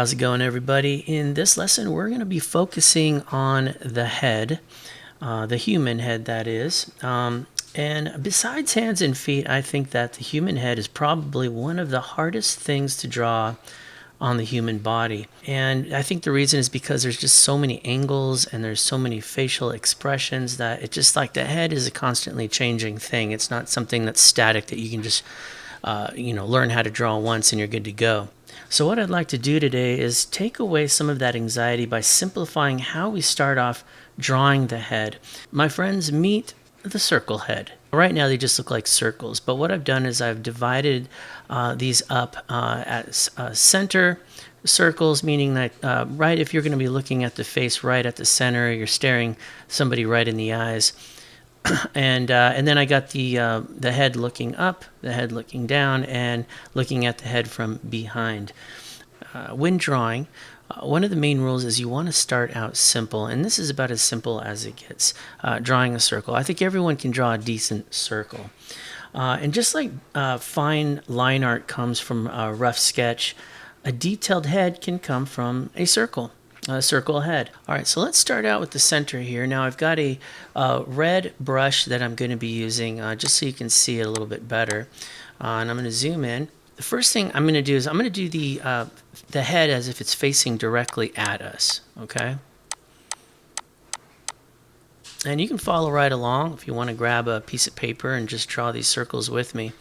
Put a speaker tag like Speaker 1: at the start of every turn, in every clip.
Speaker 1: How's it going, everybody? In this lesson, we're going to be focusing on the head, the human head, that is. And besides hands and feet, I think that the human head is probably one of the hardest things to draw on the human body. And I think the reason is because there's just so many angles and there's so many facial expressions that it's just like the head is a constantly changing thing. It's not something that's static that you can just learn how to draw once and you're good to go. So what I'd like to do today is take away some of that anxiety by simplifying how we start off drawing the head. My friends, meet the circle head. Right now they just look like circles, but what I've done is I've divided these up at center circles, meaning that right if you're going to be looking at the face right at the center, you're staring somebody right in the eyes. And then I got the head looking up, the head looking down, and looking at the head from behind. When drawing, one of the main rules is you want to start out simple, and this is about as simple as it gets, drawing a circle. I think everyone can draw a decent circle. And just like fine line art comes from a rough sketch, a detailed head can come from a circle head. All right, so let's start out with the center here. Now I've got a red brush that I'm going to be using just so you can see it a little bit better. And I'm going to zoom in. The first thing I'm going to do is I'm going to do the head as if it's facing directly at us, okay? And you can follow right along if you want to grab a piece of paper and just draw these circles with me.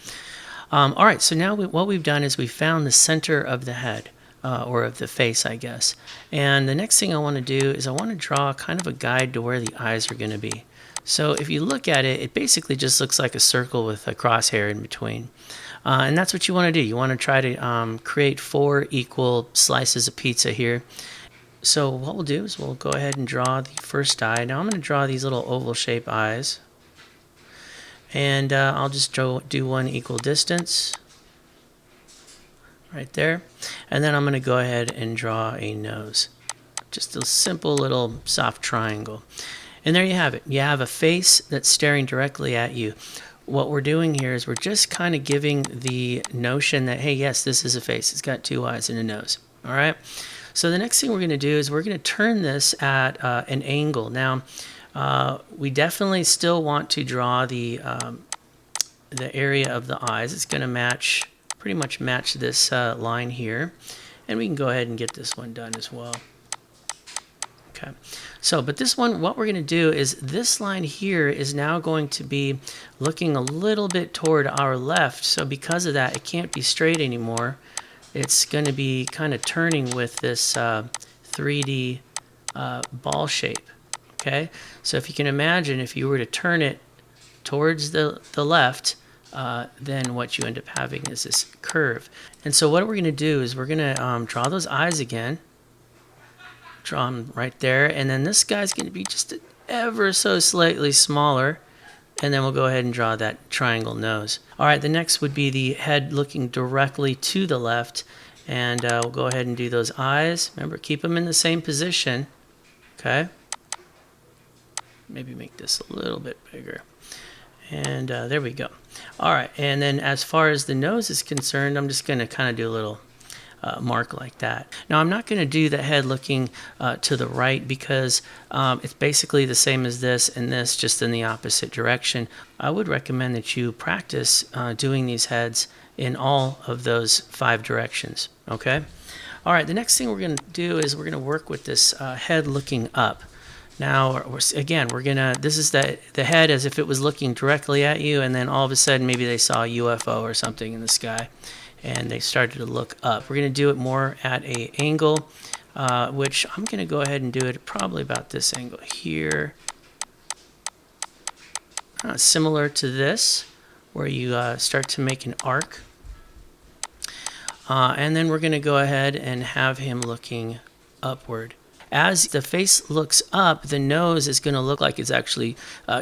Speaker 1: All right, so now what we've done is we've found the center of the head. Or of the face, I guess. And the next thing I want to do is I want to draw kind of a guide to where the eyes are going to be. So if you look at it, it basically just looks like a circle with a crosshair in between. And that's what you want to do. You want to try to create 4 equal slices of pizza here. So what we'll do is we'll go ahead and draw the first eye. Now I'm going to draw these little oval shaped eyes. And I'll just do one equal distance. Right there. And then I'm going to go ahead and draw a nose. Just a simple little soft triangle. And there you have it. You have a face that's staring directly at you. What we're doing here is we're just kind of giving the notion that, hey, yes, this is a face. It's got 2 eyes and a nose. All right. So the next thing we're going to do is we're going to turn this at an angle. Now, we definitely still want to draw the area of the eyes. It's going to pretty much match this line here, and we can go ahead and get this one done as well. Okay, so but this one, what we're going to do is this line here is now going to be looking a little bit toward our left, so because of that it can't be straight anymore. It's going to be kind of turning with this 3D ball shape. Okay, so if you can imagine, if you were to turn it towards the left, then what you end up having is this curve. And so what we're going to do is we're going to draw those eyes again. Draw them right there. And then this guy's going to be just ever so slightly smaller. And then we'll go ahead and draw that triangle nose. All right, the next would be the head looking directly to the left. And we'll go ahead and do those eyes. Remember, keep them in the same position. Okay. Maybe make this a little bit bigger. And there we go. All right, and then as far as the nose is concerned, I'm just going to kind of do a little mark like that. Now, I'm not going to do the head looking to the right because it's basically the same as this and this, just in the opposite direction. I would recommend that you practice doing these heads in all of those 5 directions, okay? All right, the next thing we're going to do is we're going to work with this head looking up. Now, again, this is the head as if it was looking directly at you, and then all of a sudden maybe they saw a UFO or something in the sky, and they started to look up. We're going to do it more at an angle, which I'm going to go ahead and do it probably about this angle here. Similar to this, where you start to make an arc. And then we're going to go ahead and have him looking upward. As the face looks up, the nose is going to look like it's actually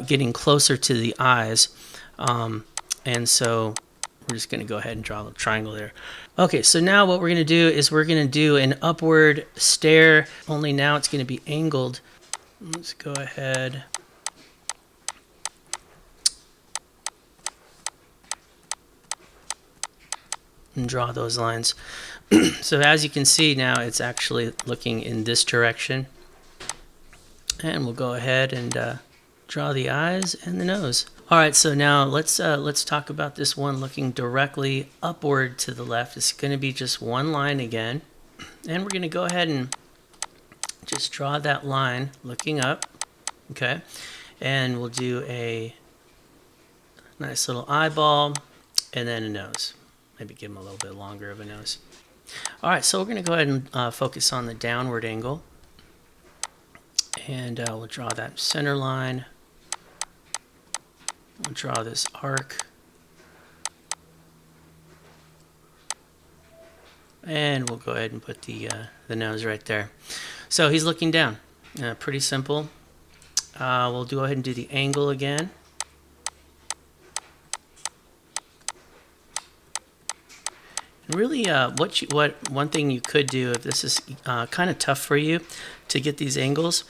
Speaker 1: getting closer to the eyes. And so we're just going to go ahead and draw a triangle there. Okay, so now what we're going to do is we're going to do an upward stare, only now it's going to be angled. Let's go ahead. and draw those lines. So as you can see now, it's actually looking in this direction. And we'll go ahead and draw the eyes and the nose. All right, so now let's talk about this one looking directly upward to the left. It's going to be just one line again, and we're going to go ahead and just draw that line looking up. Okay, and we'll do a nice little eyeball and then a nose. Maybe give him a little bit longer of a nose. All right, so we're going to go ahead and focus on the downward angle. And we'll draw that center line. We'll draw this arc. And we'll go ahead and put the nose right there. So he's looking down. Pretty simple. We'll go ahead and do the angle again. Really, one thing you could do if this is kind of tough for you to get these angles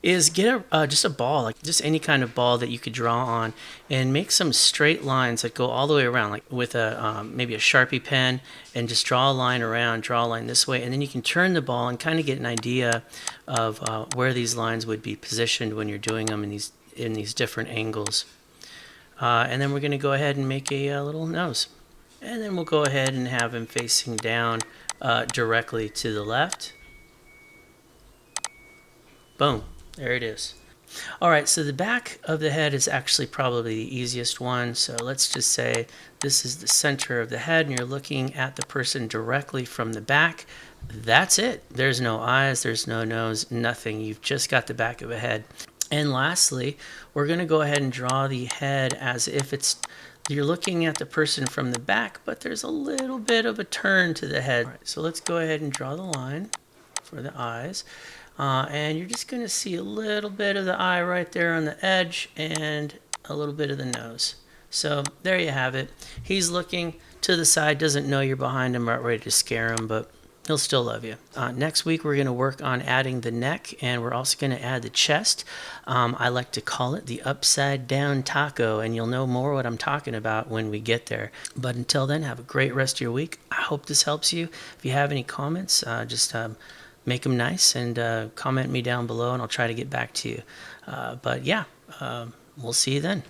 Speaker 1: is get just a ball, like just any kind of ball that you could draw on, and make some straight lines that go all the way around, like with a maybe a Sharpie pen, and just draw a line around, draw a line this way, and then you can turn the ball and kind of get an idea of where these lines would be positioned when you're doing them in these different angles. And then we're going to go ahead and make a little nose. And then we'll go ahead and have him facing down directly to the left. Boom, there it is. All right, so the back of the head is actually probably the easiest one. So let's just say this is the center of the head and you're looking at the person directly from the back. That's it. There's no eyes, there's no nose, nothing. You've just got the back of a head. And lastly, we're going to go ahead and draw the head as if you're looking at the person from the back, but there's a little bit of a turn to the head. All right, so let's go ahead and draw the line for the eyes. And you're just going to see a little bit of the eye right there on the edge and a little bit of the nose. So there you have it. He's looking to the side, doesn't know you're behind him, right ready to scare him, but he'll still love you. Next week, we're going to work on adding the neck, and we're also going to add the chest. I like to call it the upside down taco, and you'll know more what I'm talking about when we get there. But until then, have a great rest of your week. I hope this helps you. If you have any comments, just make them nice and comment me down below, and I'll try to get back to you. But yeah, we'll see you then.